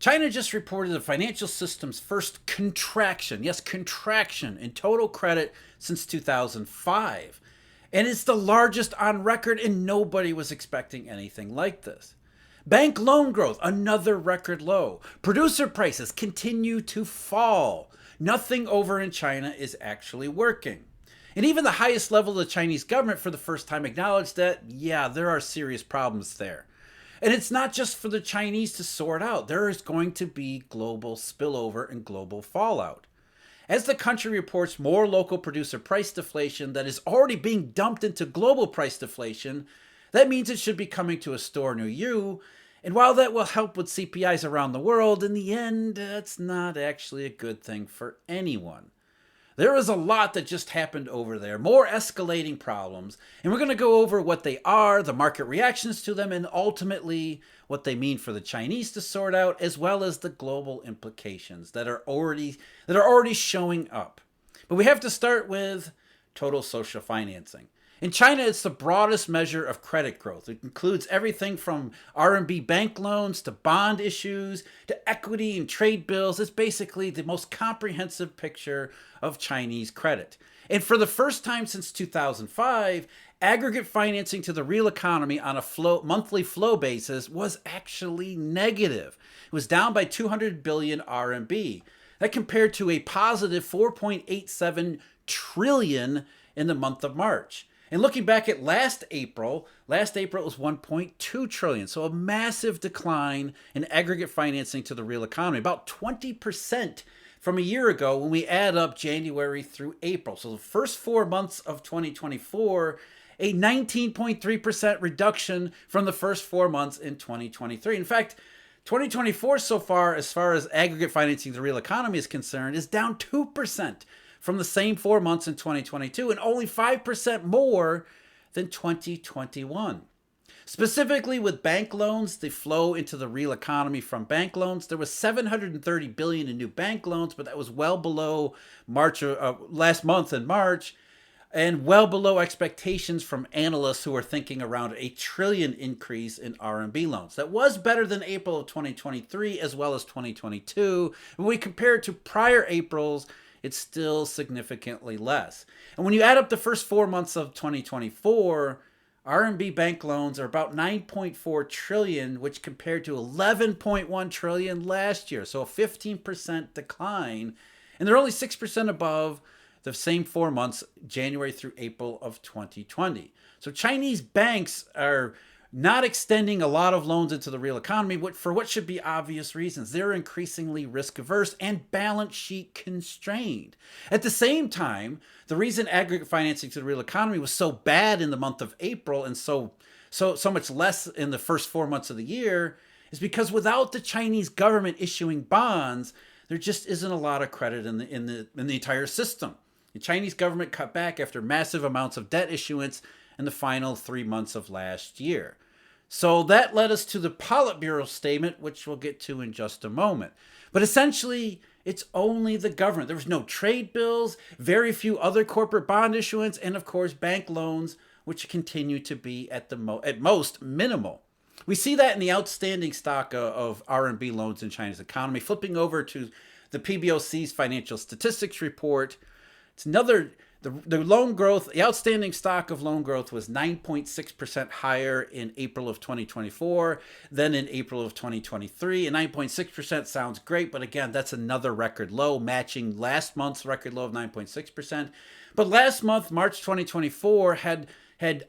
China just reported the financial system's first contraction, yes, contraction in total credit since 2005. And it's the largest on record, and nobody was expecting anything like this. Bank loan growth, another record low. Producer prices continue to fall. Nothing over in China is actually working. And even the highest level of the Chinese government for the first time acknowledged that, yeah, there are serious problems there. And it's not just for the Chinese to sort out. There is going to be global spillover and global fallout. As the country reports more local producer price deflation that is already being dumped into global price deflation, that means it should be coming to a store near you. And while that will help with CPIs around the world, in the end, it's not actually a good thing for anyone. There is a lot that just happened over there, more escalating problems, and we're going to go over what they are, the market reactions to them, and ultimately what they mean for the Chinese to sort out, as well as the global implications that are already showing up. But we have to start with total social financing. In China, it's the broadest measure of credit growth. It includes everything from RMB bank loans to bond issues to equity and trade bills. It's basically the most comprehensive picture of Chinese credit. And for the first time since 2005, aggregate financing to the real economy on a monthly flow basis was actually negative. It was down by 200 billion RMB. That compared to a positive 4.87 trillion in the month of March. And looking back at last April it was 1.2 trillion. So a massive decline in aggregate financing to the real economy, about 20% from a year ago when we add up January through April. So the first 4 months of 2024, a 19.3% reduction from the first 4 months in 2023. In fact, 2024 so far, as aggregate financing to the real economy is concerned, is down 2% from the same 4 months in 2022 and only 5% more than 2021. Specifically with bank loans, the flow into the real economy from bank loans, there was 730 billion in new bank loans, but that was well below last month in March, and well below expectations from analysts who are thinking around a trillion increase in RMB loans. That was better than April of 2023 as well as 2022. When we compare it to prior Aprils, it's still significantly less. And when you add up the first 4 months of 2024, RMB bank loans are about 9.4 trillion, which compared to 11.1 trillion last year. So a 15% decline. And they're only 6% above the same 4 months, January through April of 2020. So Chinese banks are not extending a lot of loans into the real economy for what should be obvious reasons. They're increasingly risk averse and balance sheet constrained. At the same time, the reason aggregate financing to the real economy was so bad in the month of April and so much less in the first 4 months of the year is because without the Chinese government issuing bonds, there just isn't a lot of credit in the entire system. The Chinese government cut back after massive amounts of debt issuance in the final 3 months of last year. So that led us to the Politburo statement, which we'll get to in just a moment. But essentially, it's only the government. There was no trade bills, very few other corporate bond issuance, and of course, bank loans, which continue to be at most minimal. We see that in the outstanding stock of RMB loans in China's economy. Flipping over to the PBOC's financial statistics report, it's another. The loan growth, the outstanding stock of loan growth was 9.6% higher in April of 2024 than in April of 2023. And 9.6% sounds great, but again, that's another record low, matching last month's record low of 9.6%. But last month, March 2024, had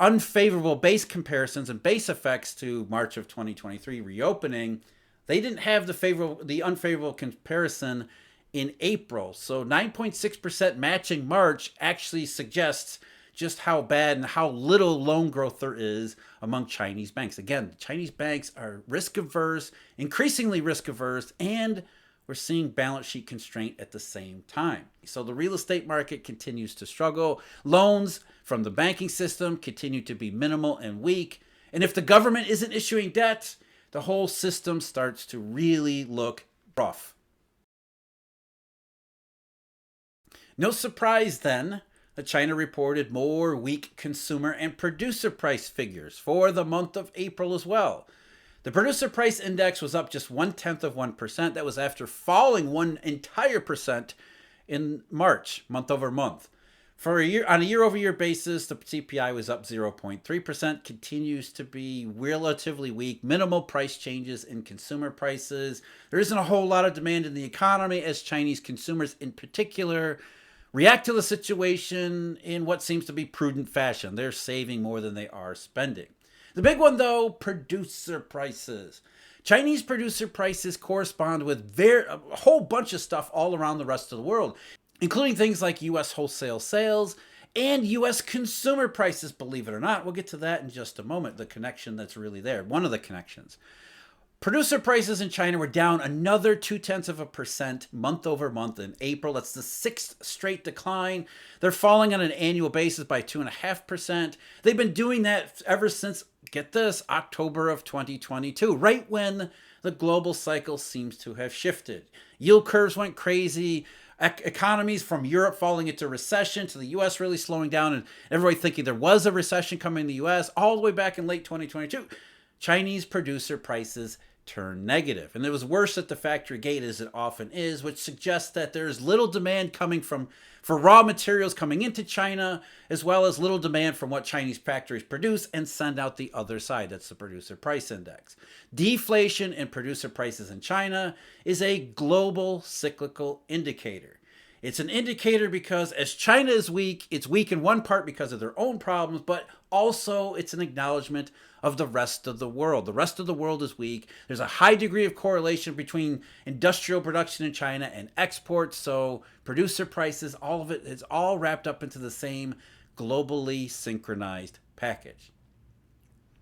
unfavorable base comparisons and base effects to March of 2023 reopening. They didn't have the unfavorable comparison in April. So 9.6% matching March actually suggests just how bad and how little loan growth there is among Chinese banks. Again, Chinese banks are risk averse, increasingly risk averse, and we're seeing balance sheet constraint at the same time. So the real estate market continues to struggle. Loans from the banking system continue to be minimal and weak. And if the government isn't issuing debt, the whole system starts to really look rough. No surprise then that China reported more weak consumer and producer price figures for the month of April as well. The producer price index was up just 0.1%. That was after falling 1% in March, month over month. For a year, on a year-over-year basis, the CPI was up 0.3%, continues to be relatively weak. Minimal price changes in consumer prices. There isn't a whole lot of demand in the economy as Chinese consumers in particular react to the situation in what seems to be prudent fashion. They're saving more than they are spending. The big one, though, producer prices. Chinese producer prices correspond with a whole bunch of stuff all around the rest of the world, including things like U.S. wholesale sales and U.S. consumer prices, believe it or not. We'll get to that in just a moment, the connection that's really there, one of the connections. Producer prices in China were down another 0.2% month over month in April. That's the sixth straight decline. They're falling on an annual basis by 2.5%. They've been doing that ever since, get this, October of 2022, right when the global cycle seems to have shifted. Yield curves went crazy. Economies from Europe falling into recession to the U.S. really slowing down, and everybody thinking there was a recession coming in the U.S. all the way back in late 2022. Chinese producer prices turned negative. And it was worse at the factory gate, as it often is, which suggests that there's little demand coming for raw materials coming into China, as well as little demand from what Chinese factories produce and send out the other side. That's the producer price index. Deflation in producer prices in China is a global cyclical indicator. It's an indicator because as China is weak, it's weak in one part because of their own problems, but also it's an acknowledgement of the rest of the world. The rest of the world is weak. There's a high degree of correlation between industrial production in China and exports. So producer prices, all of it is all wrapped up into the same globally synchronized package.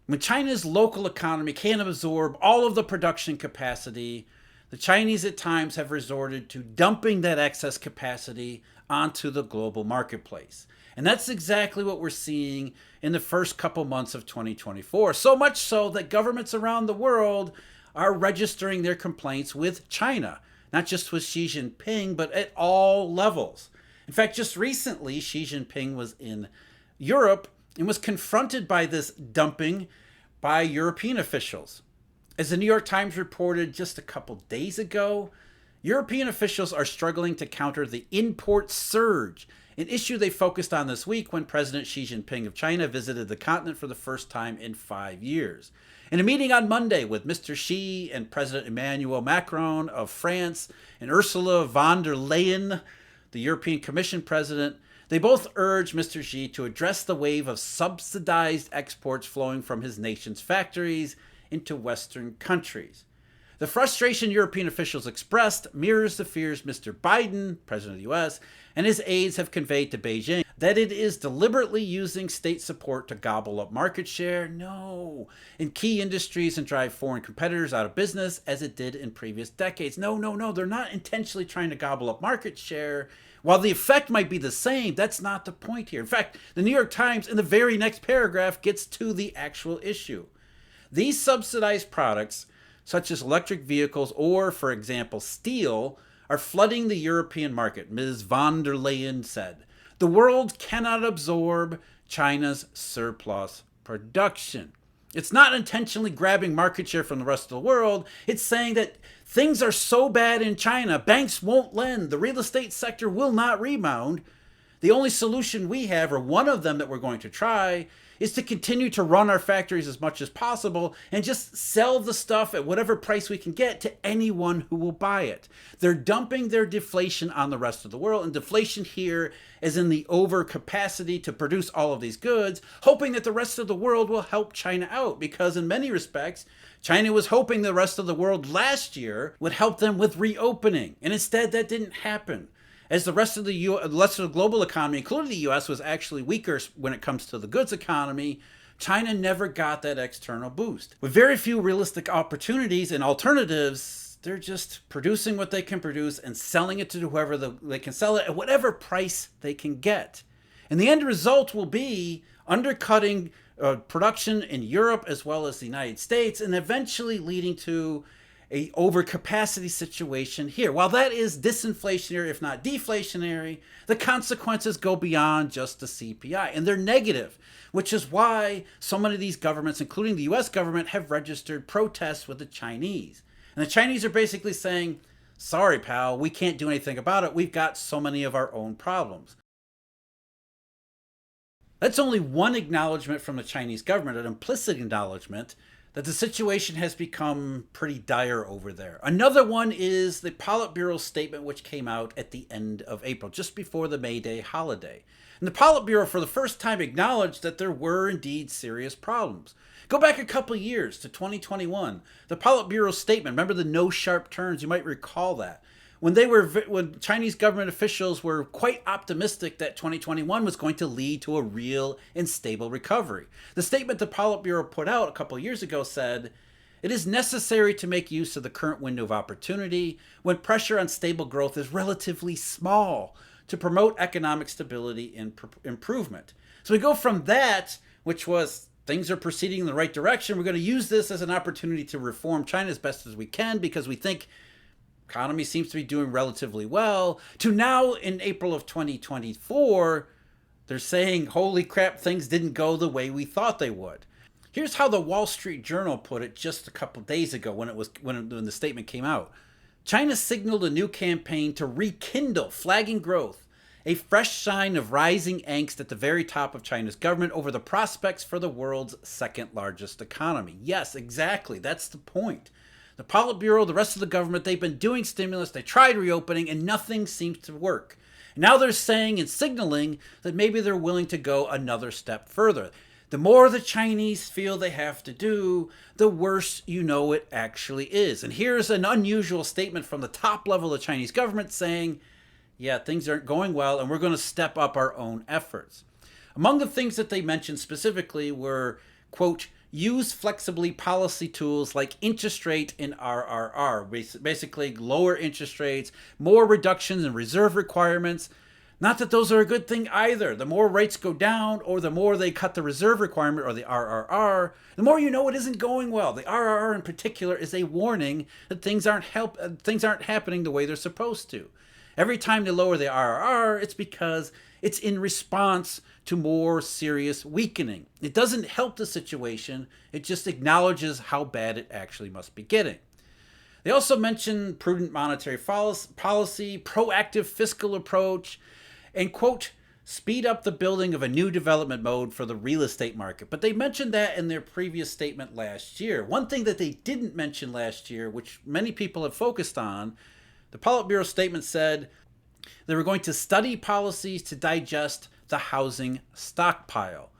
When China's local economy can't absorb all of the production capacity, the Chinese at times have resorted to dumping that excess capacity onto the global marketplace. And that's exactly what we're seeing in the first couple months of 2024. So much so that governments around the world are registering their complaints with China, not just with Xi Jinping, but at all levels. In fact, just recently, Xi Jinping was in Europe and was confronted by this dumping by European officials. As the New York Times reported just a couple days ago, European officials are struggling to counter the import surge, an issue they focused on this week when President Xi Jinping of China visited the continent for the first time in 5 years. In a meeting on Monday with Mr. Xi and President Emmanuel Macron of France and Ursula von der Leyen, the European Commission president, they both urged Mr. Xi to address the wave of subsidized exports flowing from his nation's factories into Western countries. The frustration European officials expressed mirrors the fears Mr. Biden, president of the U.S., and his aides have conveyed to Beijing that it is deliberately using state support to gobble up market share, in key industries and drive foreign competitors out of business as it did in previous decades. No, they're not intentionally trying to gobble up market share. While the effect might be the same, that's not the point here. In fact, the New York Times in the very next paragraph gets to the actual issue. These subsidized products, such as electric vehicles or, for example, steel, are flooding the European market, Ms. von der Leyen said. The world cannot absorb China's surplus production. It's not intentionally grabbing market share from the rest of the world. It's saying that things are so bad in China, banks won't lend, the real estate sector will not rebound. The only solution we have, or one of them that we're going to try, is to continue to run our factories as much as possible and just sell the stuff at whatever price we can get to anyone who will buy it. They're dumping their deflation on the rest of the world, and deflation here is in the overcapacity to produce all of these goods, hoping that the rest of the world will help China out, because in many respects, China was hoping the rest of the world last year would help them with reopening, and instead that didn't happen. As the rest of the global economy, including the U.S., was actually weaker when it comes to the goods economy, China never got that external boost. With very few realistic opportunities and alternatives, they're just producing what they can produce and selling it to whoever they can sell it at whatever price they can get. And the end result will be undercutting production in Europe as well as the United States, and eventually leading to a overcapacity situation here. While that is disinflationary, if not deflationary, the consequences go beyond just the CPI, and they're negative, which is why so many of these governments, including the US government, have registered protests with the Chinese. And the Chinese are basically saying, sorry, pal, we can't do anything about it. We've got so many of our own problems. That's only one acknowledgement from the Chinese government, an implicit acknowledgement that the situation has become pretty dire over there. Another one is the Politburo statement, which came out at the end of April, just before the May Day holiday. And the Politburo, for the first time, acknowledged that there were indeed serious problems. Go back a couple years to 2021. The Politburo statement, remember the no sharp turns, you might recall that. When Chinese government officials were quite optimistic that 2021 was going to lead to a real and stable recovery. The statement the Politburo put out a couple of years ago said, "It is necessary to make use of the current window of opportunity when pressure on stable growth is relatively small to promote economic stability and improvement." So we go from that, which was things are proceeding in the right direction. We're going to use this as an opportunity to reform China as best as we can because we think economy seems to be doing relatively well, to now in April of 2024, they're saying, holy crap, things didn't go the way we thought they would. Here's how the Wall Street Journal put it just a couple days ago when the statement came out. China signaled a new campaign to rekindle flagging growth, a fresh sign of rising angst at the very top of China's government over the prospects for the world's second largest economy. Yes, exactly. That's the point. The Politburo, the rest of the government, they've been doing stimulus, they tried reopening, and nothing seems to work. Now they're saying and signaling that maybe they're willing to go another step further. The more the Chinese feel they have to do, the worse you know it actually is. And here's an unusual statement from the top level of the Chinese government saying, yeah, things aren't going well, and we're going to step up our own efforts. Among the things that they mentioned specifically were, quote, use flexibly policy tools like interest rate and RRR, basically lower interest rates, more reductions in reserve requirements. Not that those are a good thing either. The more rates go down or the more they cut the reserve requirement or the RRR, the more you know it isn't going well. The RRR in particular is a warning that things aren't happening the way they're supposed to. Every time they lower the RRR, it's because it's in response to more serious weakening. It doesn't help the situation. It just acknowledges how bad it actually must be getting. They also mention prudent monetary policy, proactive fiscal approach, and, quote, speed up the building of a new development mode for the real estate market. But they mentioned that in their previous statement last year. One thing that they didn't mention last year, which many people have focused on, the Politburo statement said they were going to study policies to digest the housing stockpile,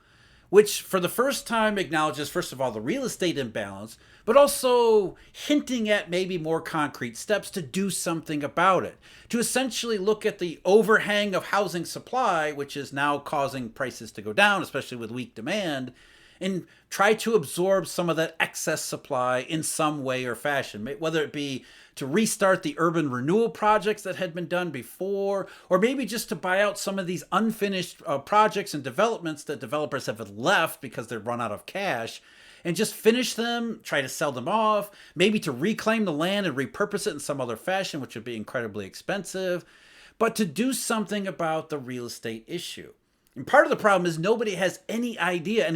which for the first time acknowledges, first of all, the real estate imbalance, but also hinting at maybe more concrete steps to do something about it, to essentially look at the overhang of housing supply, which is now causing prices to go down, especially with weak demand, and try to absorb some of that excess supply in some way or fashion, whether it be to restart the urban renewal projects that had been done before, or maybe just to buy out some of these unfinished projects and developments that developers have left because they've run out of cash, and just finish them, try to sell them off, maybe to reclaim the land and repurpose it in some other fashion, which would be incredibly expensive, but to do something about the real estate issue. And part of the problem is nobody has any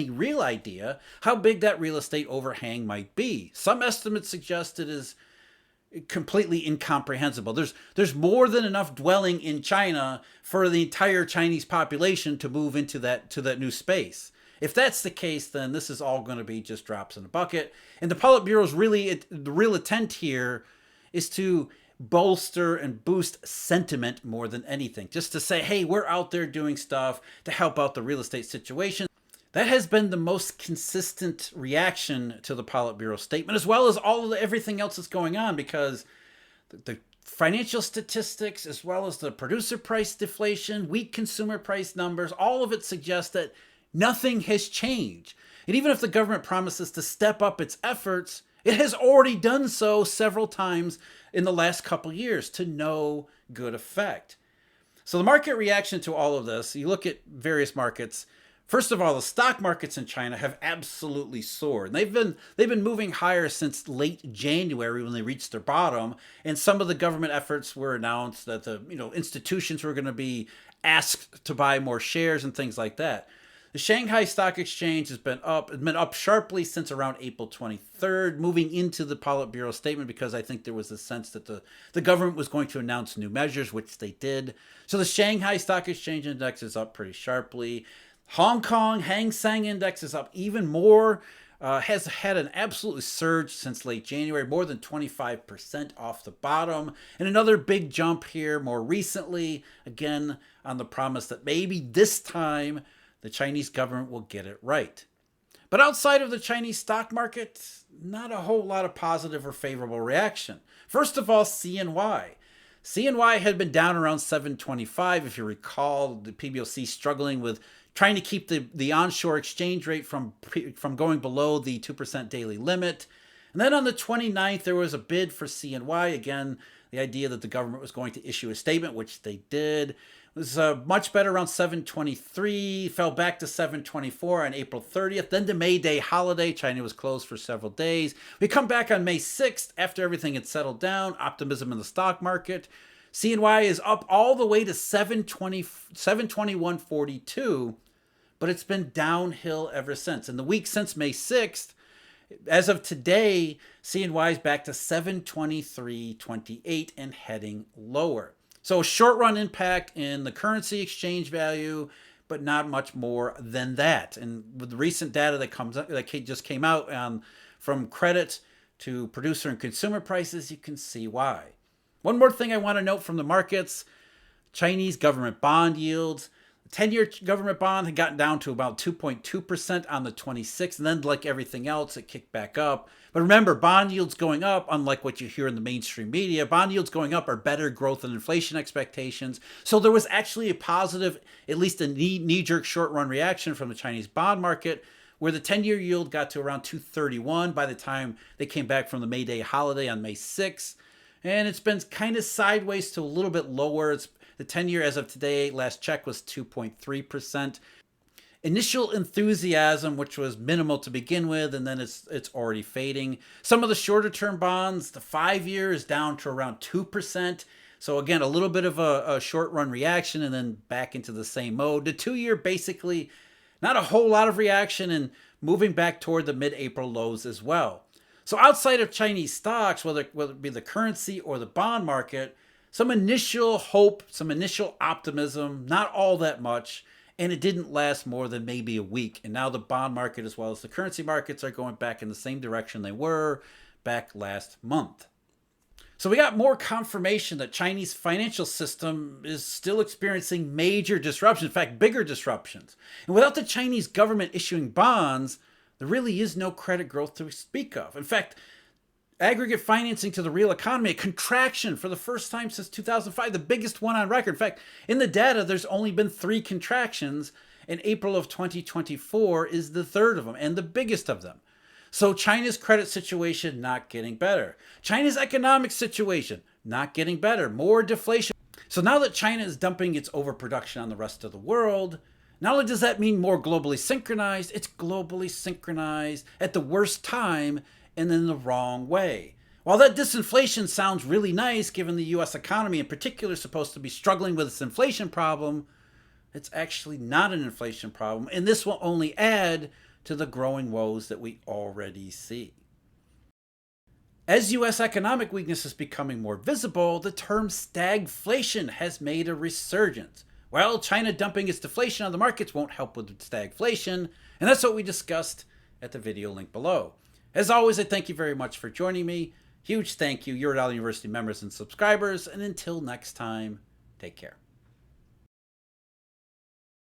real idea, how big that real estate overhang might be. Some estimates suggest it is completely incomprehensible. There's more than enough dwelling in China for the entire Chinese population to move into that new space. If that's the case, then this is all going to be just drops in a bucket. And the Politburo's the real intent here is to bolster and boost sentiment more than anything. Just to say, hey, we're out there doing stuff to help out the real estate situation. That has been the most consistent reaction to the Politburo statement, as well as everything else that's going on, because the financial statistics, as well as the producer price deflation, weak consumer price numbers, all of it suggests that nothing has changed. And even if the government promises to step up its efforts, it has already done so several times in the last couple years to no good effect. So the market reaction to all of this, you look at various markets, First of all, the stock markets in China have absolutely soared. And they've been moving higher since late January when they reached their bottom. And some of the government efforts were announced that the institutions were going to be asked to buy more shares and things like that. The Shanghai Stock Exchange has been up sharply since around April 23rd, moving into the Politburo statement because I think there was a sense that the government was going to announce new measures, which they did. So the Shanghai Stock Exchange Index is up pretty sharply. Hong Kong Hang Seng Index is up even more, has had an absolute surge since late January, more than 25% off the bottom. And another big jump here more recently, again, on the promise that maybe this time the Chinese government will get it right. But outside of the Chinese stock market, not a whole lot of positive or favorable reaction. First of all, CNY. CNY had been down around 725. If you recall, the PBOC struggling with trying to keep the onshore exchange rate from going below the 2% daily limit. And then on the 29th, there was a bid for CNY. Again, the idea that the government was going to issue a statement, which they did. It was much better around 723, fell back to 724 on April 30th. Then the May Day holiday, China was closed for several days. We come back on May 6th after everything had settled down, optimism in the stock market. CNY is up all the way to 721.42, but it's been downhill ever since. In the week since May 6th, as of today, CNY is back to 723.28 and heading lower. So a short run impact in the currency exchange value, but not much more than that. And with the recent data that just came out from credit to producer and consumer prices, you can see why. One more thing I want to note from the markets, Chinese government bond yields. 10-year government bond had gotten down to about 2.2% on the 26th, and then like everything else, it kicked back up. But remember, bond yields going up, unlike what you hear in the mainstream media, bond yields going up are better growth and inflation expectations. So there was actually a positive, at least a knee-jerk short-run reaction from the Chinese bond market, where the 10-year yield got to around 231 by the time they came back from the May Day holiday on May 6th. And it's been kind of sideways to a little bit lower. The 10-year as of today, last check, was 2.3%. Initial enthusiasm, which was minimal to begin with, and then it's already fading. Some of the shorter term bonds, the 5-year is down to around 2%. So again, a little bit of a short run reaction and then back into the same mode. The 2-year basically not a whole lot of reaction and moving back toward the mid-April lows as well. So outside of Chinese stocks, whether it be the currency or the bond market, some initial hope, some initial optimism, not all that much, and it didn't last more than maybe a week. And now the bond market as well as the currency markets are going back in the same direction they were back last month. So we got more confirmation that Chinese financial system is still experiencing major disruptions, in fact, bigger disruptions. And without the Chinese government issuing bonds, there really is no credit growth to speak of. In fact, aggregate financing to the real economy, a contraction for the first time since 2005, the biggest one on record. In fact, in the data, there's only been 3 contractions, and April of 2024 is the third of them and the biggest of them. So China's credit situation not getting better. China's economic situation not getting better. More deflation. So now that China is dumping its overproduction on the rest of the world, not only does that mean more globally synchronized, it's globally synchronized at the worst time and in the wrong way. While that disinflation sounds really nice, given the US economy in particular is supposed to be struggling with its inflation problem, it's actually not an inflation problem, and this will only add to the growing woes that we already see. As US economic weakness is becoming more visible, the term stagflation has made a resurgence. Well, China dumping its deflation on the markets won't help with stagflation, and that's what we discussed at the video link below. As always, I thank you very much for joining me. Huge thank you, Eurodollar University members and subscribers, and until next time, take care.